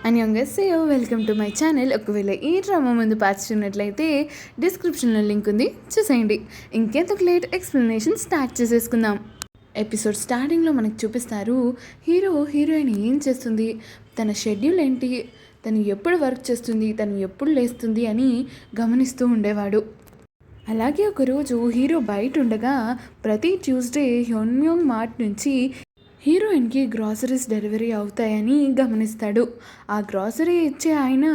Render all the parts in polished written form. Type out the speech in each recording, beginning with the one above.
అన్యంగస్సేయో welcome to my channel. ఒకవేళ ఈ drama ముందు పార్చున్నట్లయితే డిస్క్రిప్షన్లో లింక్ ఉంది, చూసేయండి. ఇంకెందుకు లేట్, ఎక్స్ప్లెనేషన్ స్టార్ట్ చేసేసుకుందాం. ఎపిసోడ్ స్టార్టింగ్లో మనకు చూపిస్తారు హీరోయిన్ ఏం చేస్తుంది, తన షెడ్యూల్ ఏంటి, తను ఎప్పుడు వర్క్ చేస్తుంది, తను ఎప్పుడు లేస్తుంది అని గమనిస్తూ ఉండేవాడు. అలాగే ఒకరోజు హీరో బయట ఉండగా ప్రతి ట్యూస్డే హ్యోన్మ్యోంగ్ మార్ట్ నుంచి హీరోయిన్కి గ్రాసరీస్ డెలివరీ అవుతాయని గమనిస్తాడు. ఆ గ్రాసరీ ఇచ్చే ఆయన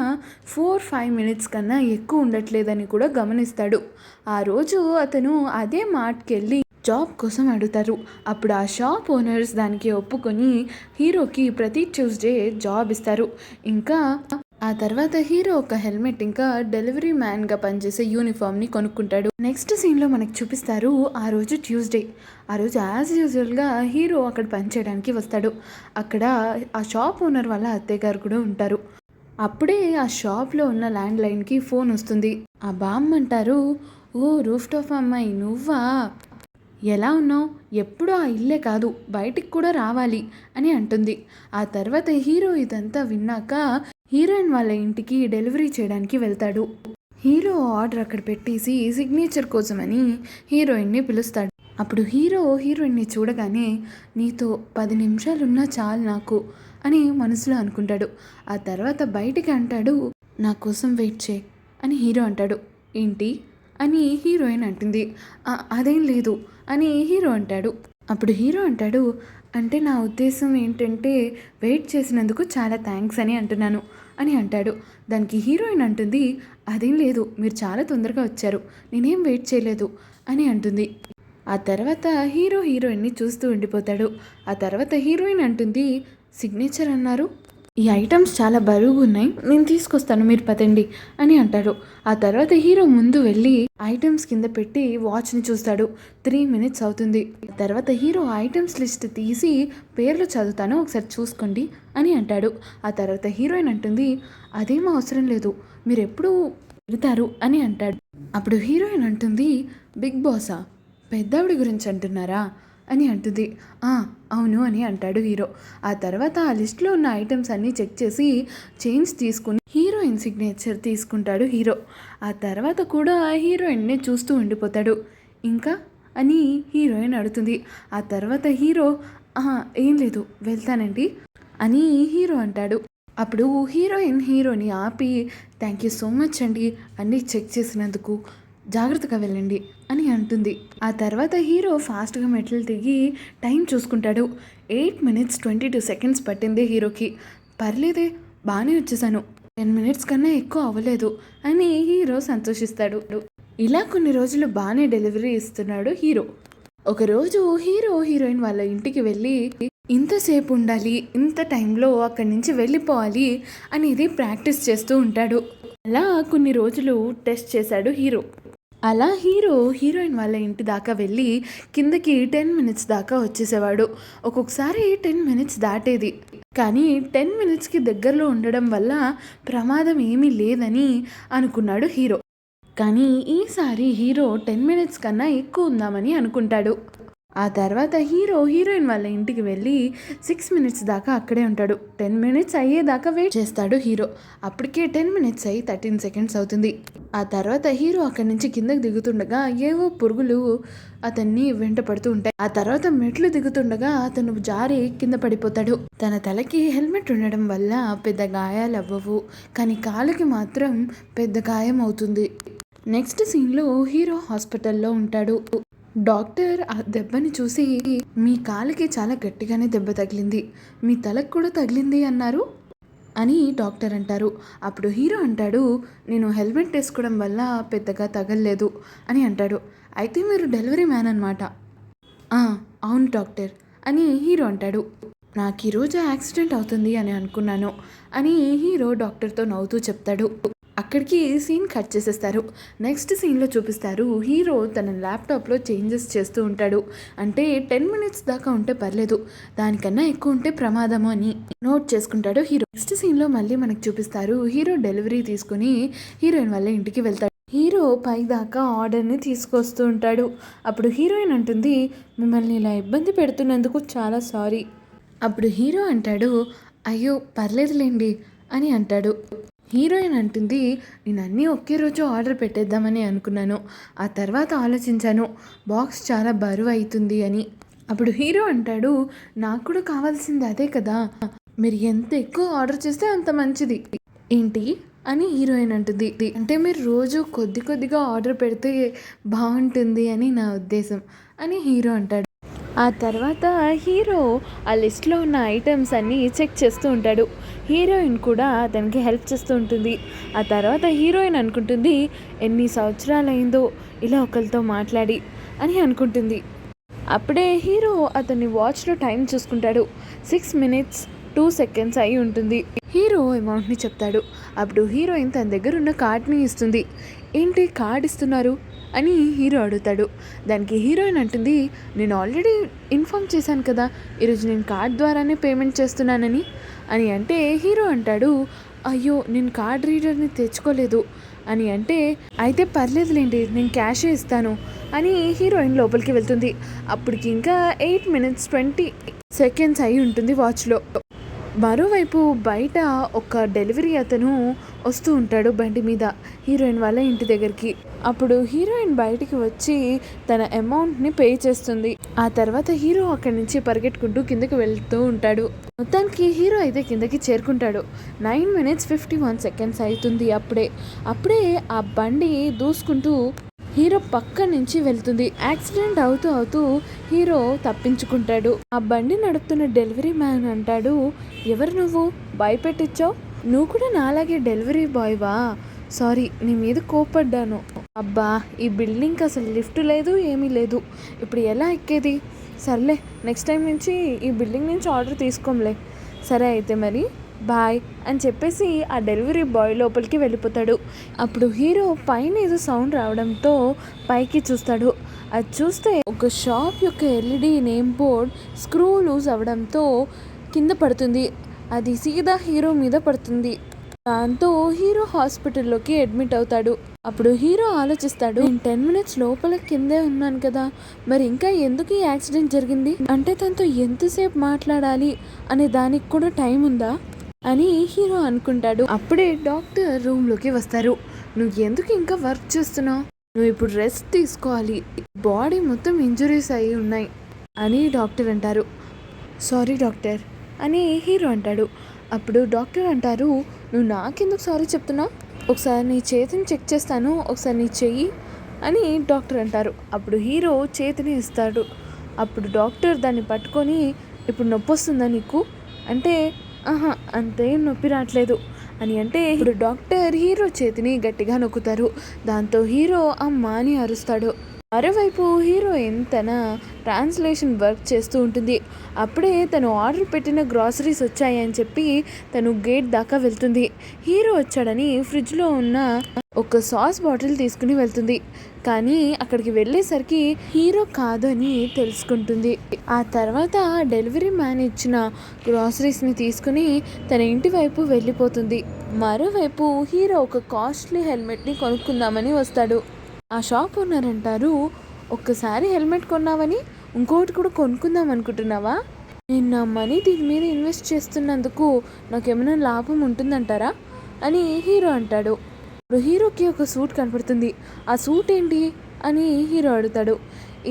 4-5 మినిట్స్ కన్నా ఎక్కువ ఉండట్లేదని కూడా గమనిస్తాడు. ఆ రోజు అతను అదే మార్ట్కి వెళ్ళి జాబ్ కోసం అడుగుతారు. అప్పుడు ఆ షాప్ ఓనర్స్ దానికి ఒప్పుకొని హీరోకి ప్రతి ట్యూస్డే జాబ్ ఇస్తారు. ఇంకా ఆ తర్వాత హీరో ఒక హెల్మెట్ ఇంకా డెలివరీ మ్యాన్గా పనిచేసే యూనిఫామ్ని కొనుక్కుంటాడు. నెక్స్ట్ సీన్లో మనకు చూపిస్తారు ఆ రోజు ట్యూస్డే. ఆ రోజు యాజ్ యూజువల్గా హీరో అక్కడ పనిచేయడానికి వస్తాడు. అక్కడ ఆ షాప్ ఓనర్ వాళ్ళ అత్తయ్య గారు కూడా ఉంటారు. అప్పుడే ఆ షాప్లో ఉన్న ల్యాండ్ లైన్కి ఫోన్ వస్తుంది. ఆ బామ్మ అంటారు, "ఓ రూఫ్ టాప్ అమ్మాయి, నువ్వా? ఎలా ఉన్నావు? ఎప్పుడూ ఆ ఇల్లే కాదు, బయటికి కూడా రావాలి" అని అంటుంది. ఆ తర్వాత హీరో ఇదంతా విన్నాక హీరోయిన్ వాళ్ళ ఇంటికి డెలివరీ చేయడానికి వెళ్తాడు. హీరో ఆర్డర్ అక్కడ పెట్టేసి సిగ్నేచర్ కోసమని హీరోయిన్ని పిలుస్తాడు. అప్పుడు హీరోయిన్ని చూడగానే, "నీతో 10 నిమిషాలున్నా చాలు నాకు" అని మనసులో అనుకుంటాడు. ఆ తర్వాత బయటికి అంటాడు, "నా కోసం వెయిట్ చేయి" అని హీరో అంటాడు. "ఏంటి?" అని హీరోయిన్ అంటుంది. "అదేం లేదు" అని హీరో అంటాడు. అప్పుడు హీరో అంటాడు, "అంటే నా ఉద్దేశం ఏంటంటే వెయిట్ చేసినందుకు చాలా థ్యాంక్స్ అని అంటున్నాను" అని అంటాడు. దానికి హీరోయిన్ అంటుంది, "అదేం లేదు, మీరు చాలా తొందరగా వచ్చారు, నేనేం వెయిట్ చేయలేదు" అని అంటుంది. ఆ తర్వాత హీరోయిన్ని చూస్తూ ఉండిపోతాడు. ఆ తర్వాత హీరోయిన్ అంటుంది, "సిగ్నేచర్ అన్నారు, ఈ ఐటమ్స్ చాలా బరువుగా ఉన్నాయి, నేను తీసుకొస్తాను, మీరు పదండి" అని అంటారు. ఆ తర్వాత హీరో ముందు వెళ్ళి ఐటమ్స్ కింద పెట్టి వాచ్ని చూస్తాడు. 3 మినిట్స్ అవుతుంది. తర్వాత హీరో ఐటమ్స్ లిస్ట్ తీసి పేర్లు చదువుతాను, ఒకసారి చూసుకోండి అని అంటాడు. ఆ తర్వాత హీరోయిన్ అంటుంది, "అదేం అవసరం లేదు, మీరు ఎప్పుడు వెళ్తారు" అని అంటాడు. అప్పుడు హీరోయిన్ అంటుంది, "బిగ్ బాసా, పెద్దవిడి గురించి అంటున్నారా" అని అంటుంది. అవును" అని అంటాడు హీరో. ఆ తర్వాత ఆ లిస్ట్లో ఉన్న ఐటమ్స్ అన్నీ చెక్ చేసి చేంజ్ తీసుకుని హీరోయిన్ సిగ్నేచర్ తీసుకుంటాడు హీరో. ఆ తర్వాత కూడా హీరోయిన్నే చూస్తూ ఉండిపోతాడు. "ఇంకా" అని హీరోయిన్ అడుగుతుంది. ఆ తర్వాత హీరో, "ఏం లేదు, వెళ్తానండి" అని హీరో అంటాడు. అప్పుడు హీరోని ఆపి, "థ్యాంక్ యూ సో మచ్ అండి, అన్నీ చెక్ చేసినందుకు, జాగ్రత్తగా వెళ్ళండి" అని అంటుంది. ఆ తర్వాత హీరో ఫాస్ట్గా మెట్లు దిగి టైం చూసుకుంటాడు. 8 మినిట్స్ 22 సెకండ్స్ పట్టింది హీరోకి. "పర్లేదే, బాగానే వచ్చేసాను, 10 మినిట్స్ కన్నా ఎక్కువ అవ్వలేదు" అని హీరో సంతోషిస్తాడు. ఇలా కొన్ని రోజులు బాగానే డెలివరీ ఇస్తున్నాడు హీరో. ఒకరోజు హీరోయిన్ వాళ్ళ ఇంటికి వెళ్ళి ఇంతసేపు ఉండాలి, ఇంత టైంలో అక్కడి నుంచి వెళ్ళిపోవాలి అనేది ప్రాక్టీస్ చేస్తూ ఉంటాడు. అలా కొన్ని రోజులు టెస్ట్ చేశాడు హీరో. అలా హీరోయిన్ వాళ్ళ ఇంటి దాకా వెళ్ళి కిందకి 10 మినిట్స్ దాకా వచ్చేసేవాడు. ఒక్కొక్కసారి 10 మినిట్స్ దాటేది, కానీ 10 మినిట్స్కి దగ్గరలో ఉండడం వల్ల ప్రమాదం ఏమీ లేదని అనుకున్నాడు హీరో. కానీ ఈసారి హీరో 10 మినిట్స్ కన్నా ఎక్కువ ఉందామని అనుకుంటాడు. ఆ తర్వాత హీరోయిన్ వాళ్ళ ఇంటికి వెళ్ళి 6 మినిట్స్ దాకా అక్కడే ఉంటాడు. 10 మినిట్స్ అయ్యేదాకా వెయిట్ చేస్తాడు హీరో. అప్పటికే 10 మినిట్స్ అయ్యి 13 సెకండ్స్ అవుతుంది. ఆ తర్వాత హీరో అక్కడి నుంచి కిందకి దిగుతుండగా ఏవో పురుగులు అతన్ని వెంట పడుతూ ఉంటాయి. ఆ తర్వాత మెట్లు దిగుతుండగా అతను జారి కింద పడిపోతాడు. తన తలకి హెల్మెట్ ఉండడం వల్ల పెద్ద గాయాలు అవ్వవు, కానీ కాలుకి మాత్రం పెద్ద గాయం అవుతుంది. నెక్స్ట్ సీన్లో హీరో హాస్పిటల్లో ఉంటాడు. డాక్టర్ ఆ దెబ్బని చూసి, "మీ కాలికి చాలా గట్టిగానే దెబ్బ తగిలింది, మీ తలకు కూడా తగిలింది అన్నారు" అని డాక్టర్ అంటారు. అప్పుడు హీరో అంటాడు, "నేను హెల్మెట్ వేసుకోవడం వల్ల పెద్దగా తగలలేదు" అని అంటాడు. "అయితే మీరు డెలివరీ మ్యాన్ అన్నమాట." అవును డాక్టర్" అని హీరో అంటాడు. "నాకు ఈరోజు యాక్సిడెంట్ అవుతుంది అని అనుకున్నాను" అని హీరో డాక్టర్తో నవ్వుతూ చెప్తాడు. అక్కడికి సీన్ కట్ చేసేస్తారు. నెక్స్ట్ సీన్లో చూపిస్తారు హీరో తన ల్యాప్టాప్లో చేంజెస్ చేస్తూ ఉంటాడు. అంటే 10 మినిట్స్ దాకా ఉంటే పర్లేదు, దానికన్నా ఎక్కువ ఉంటే ప్రమాదము అని నోట్ చేసుకుంటాడు హీరో. నెక్స్ట్ సీన్లో మళ్ళీ మనకు చూపిస్తారు హీరో డెలివరీ తీసుకుని హీరోయిన్ వాళ్ళ ఇంటికి వెళ్తాడు. హీరో పై దాకా ఆర్డర్ని తీసుకొస్తూ ఉంటాడు. అప్పుడు హీరోయిన్ అంటుంది, "మిమ్మల్ని ఇలా ఇబ్బంది పెడుతున్నందుకు చాలా సారీ" అప్పుడు హీరో అంటాడు, "అయ్యో పర్లేదులేండి" అని అంటాడు. హీరోయిన్ అంటుంది, నేను అన్నీ ఒకే రోజు ఆర్డర్ పెట్టేద్దామని అనుకున్నాను, ఆ తర్వాత ఆలోచించాను బాక్స్ చాలా బరువు అవుతుంది అని. అప్పుడు హీరో అంటాడు, నాకు కూడా కావాల్సింది అదే కదా, మీరు ఎంత ఎక్కువ ఆర్డర్ చేస్తే అంత మంచిది. ఏంటి అని హీరోయిన్ అంటుంది. అంటే మీరు రోజు కొద్ది కొద్దిగా ఆర్డర్ పెడితే బాగుంటుంది అని నా ఉద్దేశం అని హీరో అంటాడు. ఆ తర్వాత హీరో ఆ లిస్ట్లో ఉన్న ఐటమ్స్ అన్నీ చెక్ చేస్తూ ఉంటాడు. హీరోయిన్ కూడా అతనికి హెల్ప్ చేస్తూ ఉంటుంది. ఆ తర్వాత హీరోయిన్ అనుకుంటుంది, ఎన్ని సంవత్సరాలైందో ఇలా ఒకరితో మాట్లాడి అని అనుకుంటుంది. అప్పుడే హీరో అతన్ని వాచ్లో టైం చూసుకుంటాడు. 6 minutes 2 seconds అయి ఉంటుంది. హీరో అమౌంట్ని చెప్తాడు. అప్పుడు హీరోయిన్ తన దగ్గర ఉన్న కార్డ్ని ఇస్తుంది. ఏంటి కార్డ్ ఇస్తున్నారు అని హీరో అడుగుతాడు. దానికి హీరోయిన్ అంటుంది, నేను ఆల్రెడీ ఇన్ఫామ్ చేశాను కదా ఈరోజు నేను కార్డ్ ద్వారానే పేమెంట్ చేస్తున్నానని. అని అంటే హీరో అంటాడు, అయ్యో నేను కార్డ్ రీడర్ని తెచ్చుకోలేదు అని అంటే, అయితే పర్లేదులేండి నేను క్యాషే ఇస్తాను అని హీరోయిన్ లోపలికి వెళ్తుంది. అప్పటికి ఇంకా 8 minutes 20 seconds అయి ఉంటుంది వాచ్లో. మరోవైపు బయట ఒక డెలివరీ అతను వస్తూ ఉంటాడు బండి మీద హీరోయిన్ వాళ్ళ ఇంటి దగ్గరికి. అప్పుడు హీరోయిన్ బయటికి వచ్చి తన అమౌంట్ని పే చేస్తుంది. ఆ తర్వాత హీరో అక్కడి నుంచి పరిగెట్టుకుంటూ కిందకి వెళ్తూ ఉంటాడు. మొత్తానికి హీరో అయితే కిందకి చేరుకుంటాడు. 9 minutes 51 seconds అవుతుంది. అప్పుడే ఆ బండి దూసుకుంటూ హీరో పక్క నుంచి వెళ్తుంది. యాక్సిడెంట్ అవుతూ హీరో తప్పించుకుంటాడు. ఆ బండి నడుపుతున్న డెలివరీ మ్యాన్ అంటాడు, ఎవరు నువ్వు, భయపెట్టించావు, నువ్వు కూడా నాలాగే డెలివరీ బాయ్వా, సారీ నీ మీద కోపడ్డాను. అబ్బా ఈ బిల్డింగ్కి అసలు లిఫ్ట్ లేదు ఏమీ లేదు, ఇప్పుడు ఎలా ఎక్కేది, సర్లే నెక్స్ట్ టైం నుంచి ఈ బిల్డింగ్ నుంచి ఆర్డర్ తీసుకోంలే, సరే అయితే మరి బాయ్ అని చెప్పేసి ఆ డెలివరీ బాయ్ లోపలికి వెళ్ళిపోతాడు. అప్పుడు హీరో పైన ఏదో సౌండ్ రావడంతో పైకి చూస్తాడు. అది చూస్తే ఒక షాప్ యొక్క LED name board screw loose అవ్వడంతో కింద పడుతుంది. అది సీదా హీరో మీద పడుతుంది. దాంతో హీరో హాస్పిటల్లోకి అడ్మిట్ అవుతాడు. అప్పుడు హీరో ఆలోచిస్తాడు, నేను 10 minutes లోపల కిందే ఉన్నాను కదా, మరి ఇంకా ఎందుకు ఈ యాక్సిడెంట్ జరిగింది, అంటే తనతో ఎంతసేపు మాట్లాడాలి అనే దానికి కూడా టైం ఉందా అని హీరో అనుకుంటాడు. అప్పుడే డాక్టర్ రూమ్లోకి వస్తారు. నువ్వు ఎందుకు ఇంకా వర్క్ చేస్తున్నావు, నువ్వు ఇప్పుడు రెస్ట్ తీసుకోవాలి, బాడీ మొత్తం ఇంజురీస్ అయి ఉన్నాయి అని డాక్టర్ అంటారు. సారీ డాక్టర్ అని హీరో అంటాడు. అప్పుడు డాక్టర్ అంటారు, నువ్వు నాకెందుకు సారీ చెప్తున్నావు, ఒకసారి నీ చేతిని చెక్ చేస్తాను, ఒకసారి నీ చెయ్యి అని డాక్టర్ అంటారు. అప్పుడు హీరో చేతిని ఇస్తాడు. అప్పుడు డాక్టర్ దాన్ని పట్టుకొని, ఇప్పుడు నొప్పి వస్తుందా నీకు అంటే, ఆహా అంతేం నొప్పి రావట్లేదు అని అంటే, ఇప్పుడు డాక్టర్ హీరో చేతిని గట్టిగా నొక్కుతారు. దాంతో హీరో అమ్మ అని అరుస్తాడు. మరోవైపు హీరోయిన్ తన ట్రాన్స్లేషన్ వర్క్ చేస్తూ ఉంటుంది. అప్పుడే తను ఆర్డర్ పెట్టిన గ్రాసరీస్ వచ్చాయని చెప్పి తను గేట్ దాకా వెళ్తుంది. హీరో వచ్చాడని ఫ్రిడ్జ్లో ఉన్న ఒక సాస్ బాటిల్ తీసుకుని వెళ్తుంది. కానీ అక్కడికి వెళ్ళేసరికి హీరో కాదు అని తెలుసుకుంటుంది. ఆ తర్వాత డెలివరీ మ్యాన్ ఇచ్చిన గ్రాసరీస్ని తీసుకుని తన ఇంటి వైపు వెళ్ళిపోతుంది. మరోవైపు హీరో ఒక కాస్ట్లీ హెల్మెట్ని కొనుక్కుందామని వస్తాడు. ఆ షాప్ ఓనర్ అంటారు, ఒక్కసారి హెల్మెట్ కొన్నావని ఇంకోటి కూడా కొనుక్కుందాం అనుకుంటున్నావా, నేను నా మనీ దీని మీద ఇన్వెస్ట్ చేస్తున్నందుకు నాకేమైనా లాభం ఉంటుందంటారా అని హీరో అంటాడు. ఇప్పుడు హీరోకి ఒక సూట్ కనపడుతుంది. ఆ సూట్ ఏంటి అని హీరో అడుగుతాడు.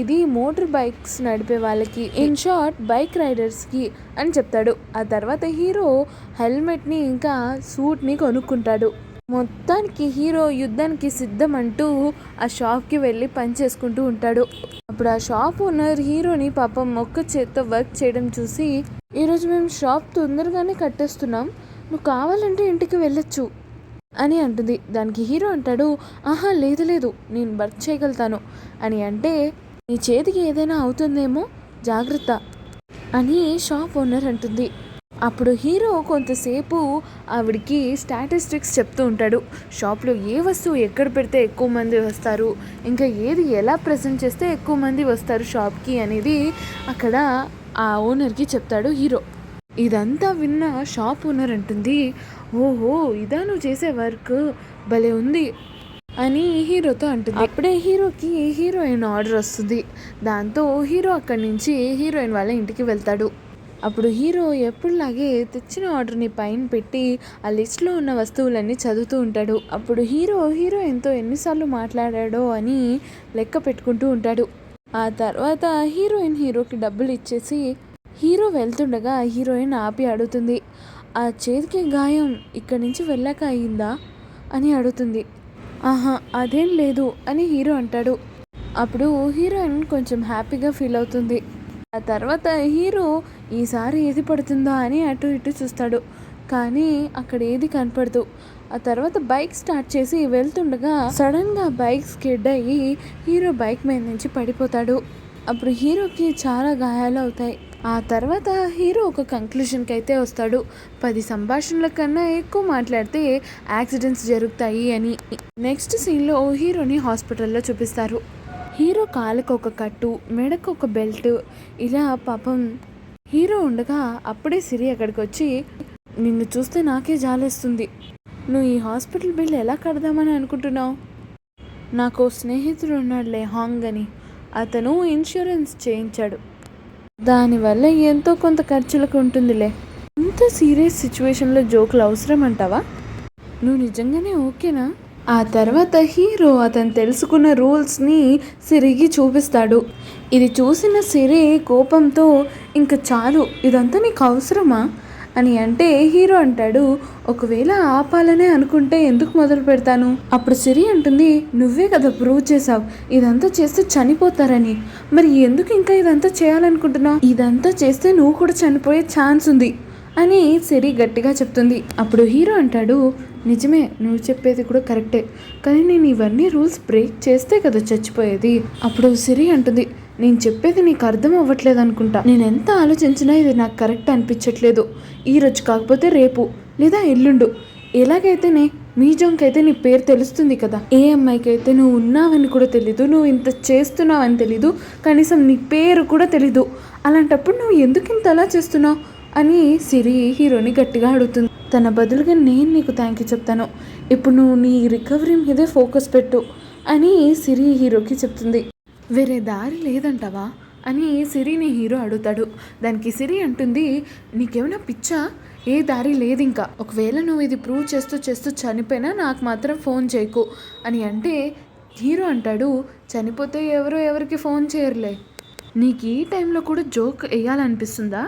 ఇది మోటార్ బైక్స్ నడిపే వాళ్ళకి, ఇన్ షార్ట్ బైక్ రైడర్స్కి అని చెప్తాడు. ఆ తర్వాత హీరో హెల్మెట్ని ఇంకా సూట్ని కొనుక్కుంటాడు. మొత్తానికి హీరో యుద్ధానికి సిద్ధం అంటూ ఆ షాప్కి వెళ్ళి పని చేసుకుంటూ ఉంటాడు. అప్పుడు ఆ షాప్ ఓనర్ హీరోని పాపం ఒక్క చేత్తో వర్క్ చేయడం చూసి, ఈరోజు మేము షాప్ తొందరగానే కట్టేస్తున్నాం, నువ్వు కావాలంటే ఇంటికి వెళ్ళొచ్చు అని అంటుంది. దానికి హీరో అంటాడు, ఆహా లేదు నేను వర్క్ చేయగలుగుతాను అని అంటే, నీ చేతికి ఏదైనా అవుతుందేమో జాగ్రత్త అని షాప్ ఓనర్ అంటుంది. అప్పుడు హీరో కొంతసేపు ఆవిడికి స్టాటిస్టిక్స్ చెప్తూ ఉంటాడు. షాప్లో ఏ వస్తువు ఎక్కడ పెడితే ఎక్కువ మంది వస్తారు, ఇంకా ఏది ఎలా ప్రజెంట్ చేస్తే ఎక్కువ మంది వస్తారు షాప్కి అనేది అక్కడ ఆ ఓనర్కి చెప్తాడు హీరో. ఇదంతా విన్న షాప్ ఓనర్ అంటుంది, ఓహో ఇదా నువ్వు చేసే వర్క్, భలే ఉంది అని హీరోతో అంటుంది. అప్పుడే హీరోకి హీరోయిన్ ఆర్డర్ వస్తుంది. దాంతో హీరో అక్కడి నుంచి హీరోయిన్ వాళ్ళ ఇంటికి వెళ్తాడు. అప్పుడు హీరో ఎప్పుడులాగే తెచ్చిన ఆర్డర్ని పైన పెట్టి ఆ లిస్ట్లో ఉన్న వస్తువులన్నీ చదువుతూ ఉంటాడు. అప్పుడు హీరోయిన్తో ఎన్నిసార్లు మాట్లాడాడో అని లెక్క పెట్టుకుంటూ ఉంటాడు. ఆ తర్వాత హీరోకి డబ్బులు ఇచ్చేసి హీరో వెళ్తుండగా హీరోయిన్ ఆపి అడుగుతుంది, ఆ చేతికి గాయం ఇక్కడి నుంచి వెళ్ళాక అయిందా అని అడుగుతుంది. ఆహా అదేం లేదు అని హీరో అంటాడు. అప్పుడు హీరోయిన్ కొంచెం హ్యాపీగా ఫీల్ అవుతుంది. ఆ తర్వాత హీరో ఈసారి ఏది పడుతుందా అని అటు ఇటు చూస్తాడు, కానీ అక్కడ ఏది కనపడదు. ఆ తర్వాత బైక్ స్టార్ట్ చేసి వెళ్తుండగా సడన్గా బైక్ స్కిడ్ అయ్యి హీరో బైక్ మీద నుంచి పడిపోతాడు. అప్పుడు హీరోకి చాలా గాయాలు అవుతాయి. ఆ తర్వాత హీరో ఒక కంక్లూషన్కి అయితే వస్తాడు, 10 సంభాషణల కన్నా ఎక్కువ మాట్లాడితే యాక్సిడెంట్స్ జరుగుతాయి అని. నెక్స్ట్ సీన్లో హీరోని హాస్పిటల్లో చూపిస్తారు. హీరో కాలుకు ఒక కట్టు, మెడకు ఒక బెల్ట్, ఇలా పాపం హీరో ఉండగా అప్పుడే సిరి అక్కడికి వచ్చి, నిన్ను చూస్తే నాకే జాలేస్తుంది, నువ్వు ఈ హాస్పిటల్ బిల్ ఎలా కడదామని అనుకుంటున్నావు? నాకు స్నేహితుడు ఉన్నాడులే హాంగ్ అని, అతను ఇన్సూరెన్స్ చేయించాడు, దానివల్ల ఎంతో కొంత ఖర్చులకు ఉంటుందిలే. ఇంత సీరియస్ సిచ్యువేషన్లో జోకులు అవసరం అంటావా? నువ్వు నిజంగానే ఓకేనా? ఆ తర్వాత హీరో అతను తెలుసుకున్న రూల్స్ని సిరికి చూపిస్తాడు. ఇది చూసిన సిరి కోపంతో, ఇంకా చాలు, ఇదంతా నీకు అవసరమా అని అంటే హీరో అంటాడు, ఒకవేళ ఆపాలనే అనుకుంటే ఎందుకు మొదలు పెడతాను? అప్పుడు సిరి అంటుంది, నువ్వే కదా ప్రూవ్ చేసావు ఇదంతా చేస్తే చనిపోతారని, మరి ఎందుకు ఇంకా ఇదంతా చేయాలనుకుంటున్నావు? ఇదంతా చేస్తే నువ్వు కూడా చనిపోయే ఛాన్స్ ఉంది అని సిరి గట్టిగా చెప్తుంది. అప్పుడు హీరో అంటాడు, నిజమే, నువ్వు చెప్పేది కూడా కరెక్టే, కానీ నేను ఇవన్నీ రూల్స్ బ్రేక్ చేస్తే కదా చచ్చిపోయేది. అప్పుడు సిరి అంటుంది, నేను చెప్పేది నీకు అర్థం అవ్వట్లేదు అనుకుంటా, నేను ఎంత ఆలోచించినా ఇది నాకు కరెక్ట్ అనిపించట్లేదు. ఈరోజు కాకపోతే రేపు లేదా ఎల్లుండు, ఎలాగైతేనే మ్యూజియంకి అయితే నీ పేరు తెలుస్తుంది కదా, ఏ అమ్మాయికి అయితే నువ్వు ఉన్నావని కూడా తెలీదు, నువ్వు ఇంత చేస్తున్నావని తెలీదు, కనీసం నీ పేరు కూడా తెలీదు, అలాంటప్పుడు నువ్వు ఎందుకు ఇంత అలా చేస్తున్నావు అని సిరి హీరోని గట్టిగా అడుగుతుంది. తన బదులుగా నేను నీకు థ్యాంక్ యూ చెప్తాను, ఇప్పుడు నువ్వు నీ రికవరీ మీదే ఫోకస్ పెట్టు అని సిరి హీరోకి చెప్తుంది. వేరే దారి లేదంటావా అని సిరిని హీరో అడుగుతాడు. దానికి సిరి అంటుంది, నీకేమైనా పిచ్చా, ఏ దారి లేదు ఇంకా, ఒకవేళ నువ్వు ఇది ప్రూవ్ చేస్తూ చేస్తూ చనిపోయినా నాకు మాత్రం ఫోన్ చేయకు అని అంటే హీరో అంటాడు, చనిపోతే ఎవరికి ఫోన్ చేయరులే, నీకు ఈ టైంలో కూడా జోక్ వేయాలనిపిస్తుందా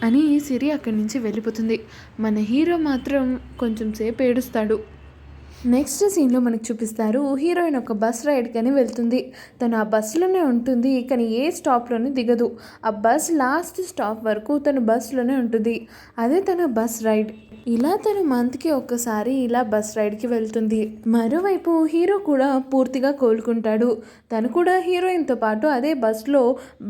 అని సిరి అక్కడి నుంచి వెళ్ళిపోతుంది. మన హీరో మాత్రం కొంచెం సేపు ఏడుస్తాడు. నెక్స్ట్ సీన్లో మనకు చూపిస్తారు, హీరోయిన్ ఒక బస్ రైడ్కి అని వెళ్తుంది. తను ఆ బస్సులోనే ఉంటుంది, కానీ ఏ స్టాప్లోనే దిగదు. ఆ బస్ లాస్ట్ స్టాప్ వరకు తను బస్సులోనే ఉంటుంది. అదే తన బస్ రైడ్. ఇలా తను మంత్కి ఒక్కసారి ఇలా బస్ రైడ్కి వెళ్తుంది. మరోవైపు హీరో కూడా పూర్తిగా కోలుకుంటాడు. తను కూడా హీరోయిన్తో పాటు అదే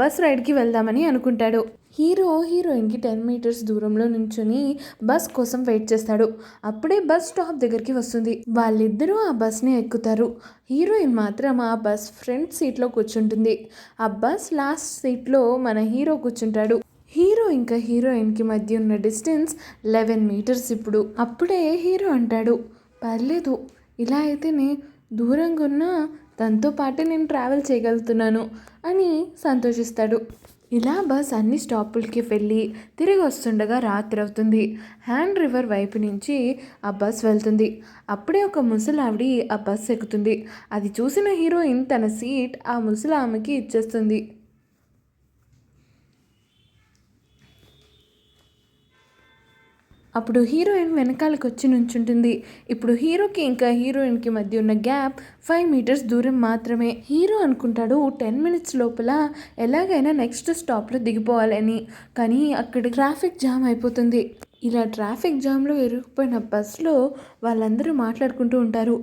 బస్ రైడ్కి వెళ్దామని అనుకుంటాడు. హీరోయిన్కి 10 మీటర్స్ దూరంలో నుంచుని బస్ కోసం వెయిట్ చేస్తాడు. అప్పుడే బస్ స్టాప్ దగ్గరికి వస్తుంది. వాళ్ళిద్దరూ ఆ బస్ని ఎక్కుతారు. హీరోయిన్ మాత్రం ఆ బస్ ఫ్రంట్ సీట్లో కూర్చుంటుంది. ఆ బస్ లాస్ట్ సీట్లో మన హీరో కూర్చుంటాడు. హీరో ఇంకా హీరోయిన్కి మధ్య ఉన్న డిస్టెన్స్ 11 మీటర్స్ ఇప్పుడు. అప్పుడే హీరో అంటాడు, పర్లేదు, ఇలా అయితేనే దూరంగా ఉన్న తనతో పాటే నేను ట్రావెల్ చేయగలుగుతున్నాను అని సంతోషిస్తాడు. ఇలా బస్ అన్ని స్టాపులకి వెళ్ళి తిరిగి వస్తుండగా రాత్రి అవుతుంది. హ్యాండ్ రివర్ వైపు నుంచి ఆ బస్ వెళ్తుంది. అప్పుడే ఒక ముసలావిడి ఆ బస్ ఎక్కుతుంది. అది చూసిన హీరోయిన్ తన సీట్ ఆ ముసలామెకి ఇచ్చేస్తుంది. అప్పుడు హీరోయిన్ వెనకాలకు వచ్చి నుంచుంటుంది. ఇప్పుడు హీరోకి ఇంకా హీరోయిన్కి మధ్య ఉన్న గ్యాప్ 5 మీటర్స్ దూరం మాత్రమే. హీరో అనుకుంటాడు 10 మినిట్స్ లోపల ఎలాగైనా నెక్స్ట్ స్టాప్లో దిగిపోవాలని, కానీ అక్కడ ట్రాఫిక్ జామ్ అయిపోతుంది. ఇలా ట్రాఫిక్ జామ్లో ఇరుక్కుపోయిన బస్లో వాళ్ళందరూ మాట్లాడుకుంటూ ఉంటారు.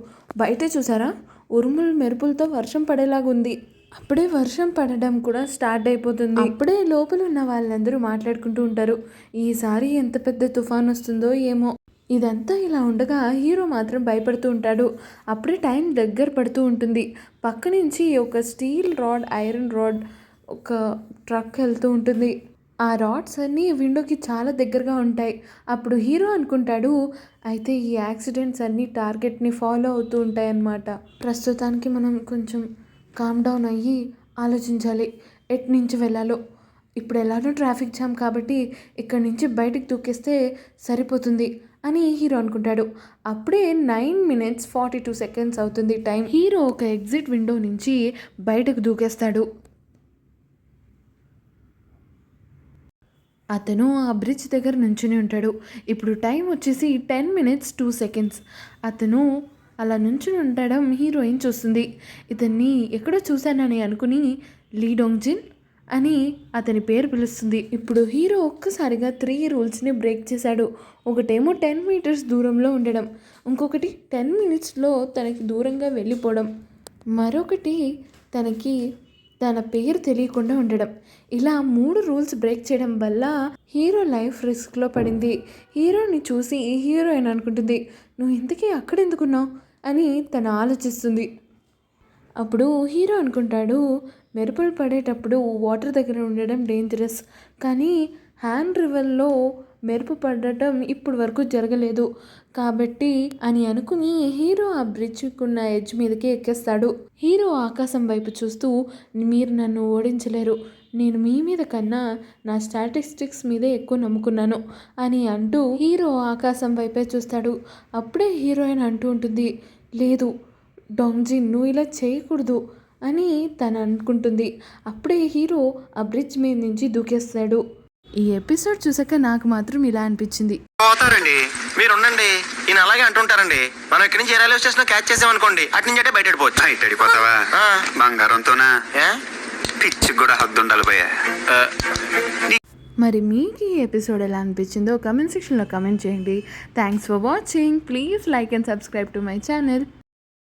బయటే చూసారా, ఉరుములు మెరుపులతో వర్షం పడేలాగుంది. అప్పుడే వర్షం పడడం కూడా స్టార్ట్ అయిపోతుంది. అప్పుడే లోపల ఉన్న వాళ్ళందరూ మాట్లాడుకుంటూ ఉంటారు, ఈసారి ఎంత పెద్ద తుఫాన్ వస్తుందో ఏమో. ఇదంతా ఇలా ఉండగా హీరో మాత్రం భయపడుతూ ఉంటాడు. అప్పుడే టైం దగ్గర పడుతూ ఉంటుంది. పక్క నుంచి ఒక స్టీల్ రాడ్, ఐరన్ రాడ్, ఒక ట్రక్ వెళ్తూ ఉంటుంది. ఆ రాడ్స్ అన్నీ విండోకి చాలా దగ్గరగా ఉంటాయి. అప్పుడు హీరో అనుకుంటాడు, అయితే ఈ యాక్సిడెంట్స్ అన్నీ టార్గెట్ని ఫాలో అవుతూ ఉంటాయన్నమాట. ప్రస్తుతానికి మనం కొంచెం కామ్ డౌన్ అయ్యి ఆలోచించాలి ఎటు నుంచి వెళ్ళాలో. ఇప్పుడు ఎలానో ట్రాఫిక్ జామ్ కాబట్టి ఇక్కడి నుంచి బయటికి దూకేస్తే సరిపోతుంది అని హీరో అనుకుంటాడు. అప్పుడే 9 minutes 42 seconds అవుతుంది టైం. హీరో ఒక ఎగ్జిట్ విండో నుంచి బయటకు దూకేస్తాడు. అతను ఆ బ్రిడ్జ్ దగ్గర నుంచుని ఉంటాడు. ఇప్పుడు టైం వచ్చేసి 10 minutes 2 seconds. అతను అలా నుంచుని ఉండడం హీరోయిన్ చూస్తుంది. ఇతన్ని ఎక్కడో చూశానని అనుకుని లీ డోంగ్జిన్ అని అతని పేరు పిలుస్తుంది. ఇప్పుడు హీరో ఒక్కసారిగా 3 రూల్స్ని బ్రేక్ చేశాడు. ఒకటేమో 10 meters దూరంలో ఉండడం, ఇంకొకటి 10 minutesలో తనకి దూరంగా వెళ్ళిపోవడం, మరొకటి తనకి తన పేరు తెలియకుండా ఉండడం. ఇలా 3 రూల్స్ బ్రేక్ చేయడం వల్ల హీరో లైఫ్ రిస్క్లో పడింది. హీరోని చూసి హీరోయిన్ అనుకుంటుంది, నువ్వు ఇంతకీ అక్కడెందుకున్నావు అని తను ఆలోచిస్తుంది. అప్పుడు హీరో అనుకుంటాడు, మెరుపులు పడేటప్పుడు వాటర్ దగ్గర ఉండడం డేంజరస్, కానీ హ్యాండ్ రివర్లో మెరుపు పడటం ఇప్పుడు వరకు జరగలేదు కాబట్టి అని అనుకుని హీరో ఆ బ్రిడ్జ్కున్న ఎడ్జ్ మీదకి ఎక్కేస్తాడు. హీరో ఆకాశం వైపు చూస్తూ, మీరు నన్ను ఓడించలేరు, నేను మీ మీద కన్నా నా స్టాటిస్టిక్స్ మీదే ఎక్కువ నమ్ముకున్నాను అని అంటూ హీరో ఆకాశం వైపే చూస్తాడు. అప్పుడే హీరోయిన్ అంటూ ఉంటుంది, లేదు డోంగ్జిన్ నువ్వు ఇలా చేయకూడదు అని తను అనుకుంటుంది. అప్పుడే హీరో ఆ బ్రిడ్జ్ మీద నుంచి దూకేస్తాడు. ఈ ఎపిసోడ్ చూసాక నాకు మాత్రం ఇలా అనిపించింది. పోతారండి మీరు ఉండండి, ఈయన అలాగే అంటుంటారండి. మనం ఇక్కడి నుంచి రైల్వే స్టేషన్ క్యాచ్ చేసామనుకోండి, అటు నుంచి అంటే బయట వెళ్ళిపోతావా బంగారంతోనా? పిచ్చి కూడా హద్దు ఉండాలి భయ్యా. మరి మీకు ఈ ఎపిసోడ్ ఎలా అనిపించిందో కమెంట్ సెక్షన్లో కమెంట్ చేయండి. Thanks for watching. Please like and subscribe to my channel.